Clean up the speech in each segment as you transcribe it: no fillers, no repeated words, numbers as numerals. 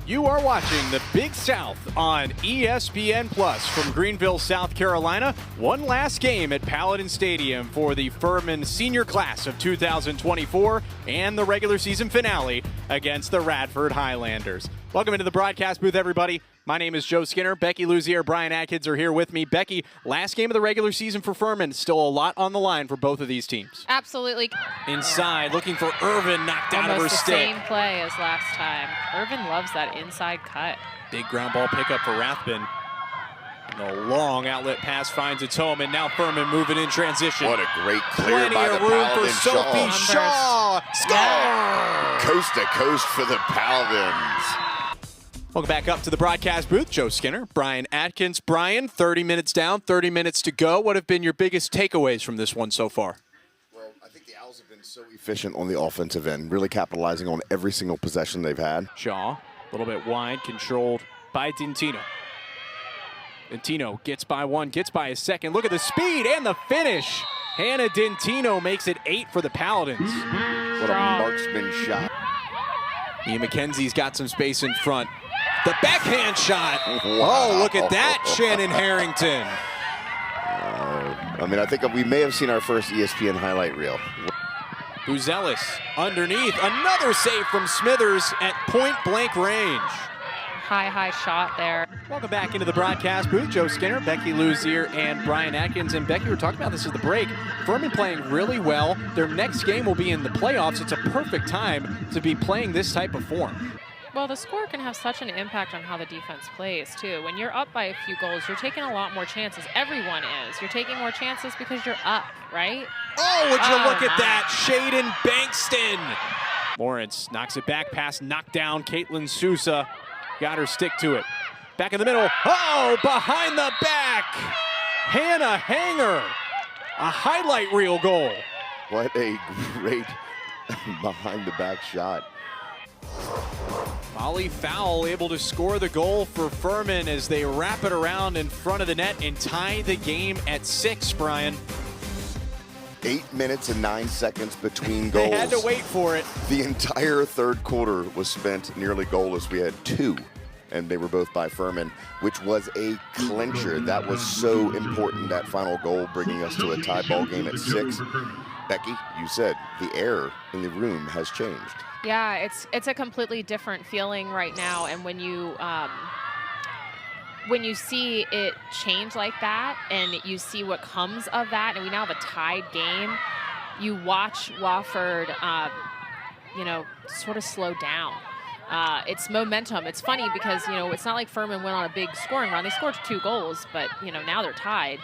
You are watching the Big South on ESPN Plus from Greenville, South Carolina. One last game at Paladin Stadium for the Furman senior class of 2024 and the regular season finale against the Radford Highlanders. Welcome into the broadcast booth, everybody. My name is Joe Skinner. Becky Luzier, Brian Atkins are here with me. Becky, last game of the regular season for Furman. Still a lot on the line for both of these teams. Absolutely. Inside, looking for Irvin, knocked out of her stick. Almost the same play as last time. Irvin loves that inside cut. Big ground ball pickup for Rathbun. And the long outlet pass finds its home, and now Furman moving in transition. What a great clear Plenty by the of room Paladin. for Sophie Shaw. Score! Coast to coast for the Paladins. Welcome back up to the broadcast booth. Joe Skinner, Brian Atkins. Brian, 30 minutes down, 30 minutes to go. What have been your biggest takeaways from this one so far? Well, I think the Owls have been so efficient on the offensive end, really capitalizing on every single possession they've had. Shaw, a little bit wide, controlled by Dentino. Dentino gets by one, gets by a second. Look at the speed and the finish. Hannah Dentino makes it 8 for the Paladins. What a marksman shot. Ian McKenzie's got some space in front. The backhand shot. Wow. Oh, look at that, Shannon Harrington. I think we may have seen our first ESPN highlight reel. Buzelis underneath. Another save from Smithers at point-blank range. High shot there. Welcome back into the broadcast booth. Joe Skinner, Becky Luzier, and Brian Atkins. And Becky, we were talking about this at the break. Furman playing really well. Their next game will be in the playoffs. It's a perfect time to be playing this type of form. Well, the score can have such an impact on how the defense plays, too. When you're up by a few goals, you're taking a lot more chances. Everyone is. You're taking more chances because you're up, right? Oh, would you look at that? Shaden Bankston. Lawrence knocks it back past knockdown. Caitlin Sousa got her stick to it. Back in the middle. Oh, behind the back. Hannah Hanger. A highlight reel goal. What a great behind the back shot. Molly Fowle able to score the goal for Furman as they wrap it around in front of the net and tie the game at 6, Brian. 8 minutes and 9 seconds between goals. They had to wait for it. The entire third quarter was spent nearly goalless. We had 2, and they were both by Furman, which was a clincher. That was so important, that final goal, bringing us to a tie ball game at 6. Becky, you said the air in the room has changed. Yeah, it's a completely different feeling right now, and when you see it change like that, and you see what comes of that, and we now have a tied game, you watch Wofford, sort of slow down. It's momentum. It's funny because it's not like Furman went on a big scoring run. They scored 2 goals, but now they're tied.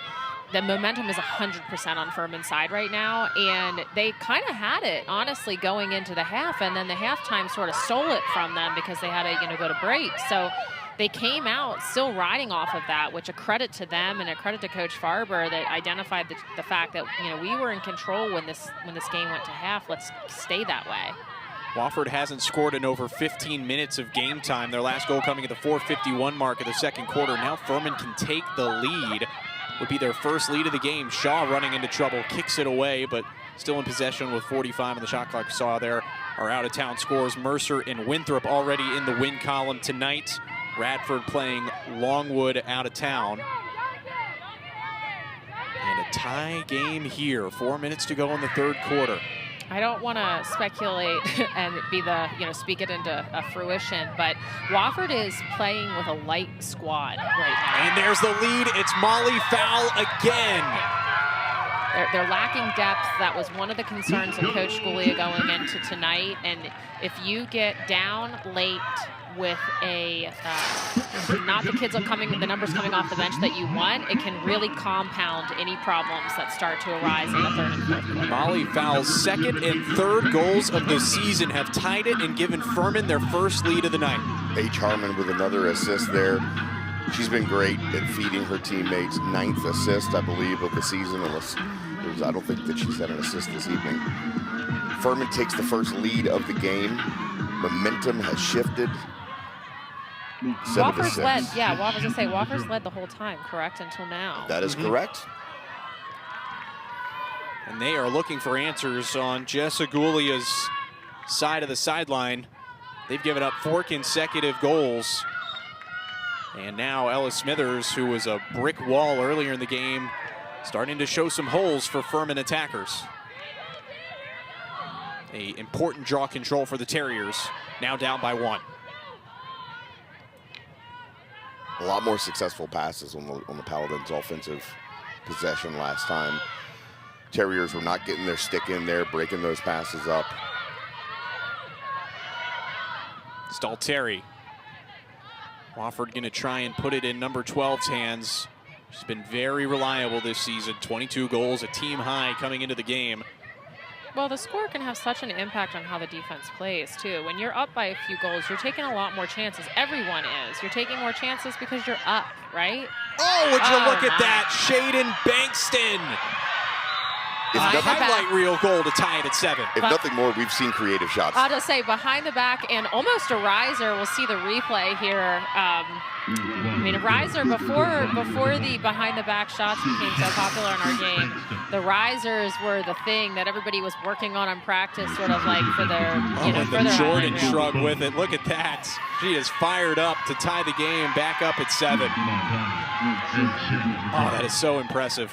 The momentum is 100% on Furman's side right now, and they kind of had it, honestly, going into the half, and then the halftime sort of stole it from them because they had to go to break. So they came out still riding off of that, which a credit to them and a credit to Coach Farber that identified the fact that we were in control when this game went to half. Let's stay that way. Wofford hasn't scored in over 15 minutes of game time. Their last goal coming at the 4:51 mark of the second quarter. Now Furman can take the lead. Would be their first lead of the game. Shaw running into trouble, kicks it away, but still in possession with 45 on the shot clock. Saw there our out-of-town scores. Mercer and Winthrop already in the win column tonight. Radford playing Longwood out of town. And a tie game here. 4 minutes to go in the third quarter. I don't want to speculate and be speak it into fruition, but Wofford is playing with a light squad right now. And there's the lead. It's Molly Fowle again. They're lacking depth. That was one of the concerns of Coach Scalia going into tonight. And if you get down late with not the numbers coming off the bench that you want, it can really compound any problems that start to arise in the third and fourth quarter. Molly Fowle's second and third goals of the season have tied it and given Furman their first lead of the night. H. Harmon with another assist there. She's been great at feeding her teammates. 9th assist, I believe, of the season. I don't think that she's had an assist this evening. Furman takes the first lead of the game. Momentum has shifted. Wofford's led, Wofford's led the whole time, correct, until now. That is correct. And they are looking for answers on Jess Agulia's side of the sideline. They've given up 4 consecutive goals. And now Ellis Smithers, who was a brick wall earlier in the game, starting to show some holes for Furman attackers. A important draw control for the Terriers, now down by 1. A lot more successful passes on the Paladins' offensive possession last time. Terriers were not getting their stick in there, breaking those passes up. Stalteri. Wofford going to try and put it in number 12's hands. She's been very reliable this season. 22 goals, a team high coming into the game. Well, the score can have such an impact on how the defense plays, too. When you're up by a few goals, you're taking a lot more chances. Everyone is. You're taking more chances because you're up, right? Oh, would you look at that? Shaden Bankston. Highlight reel goal to tie it at 7. If nothing more, we've seen creative shots. I'll just say behind the back and almost a riser. We'll see the replay here. I mean, a riser before the behind the back shots became so popular in our game. The risers were the thing that everybody was working on in practice, sort of like for their, for their Jordan shrug with it. Look at that. She is fired up to tie the game back up at 7. Oh, that is so impressive.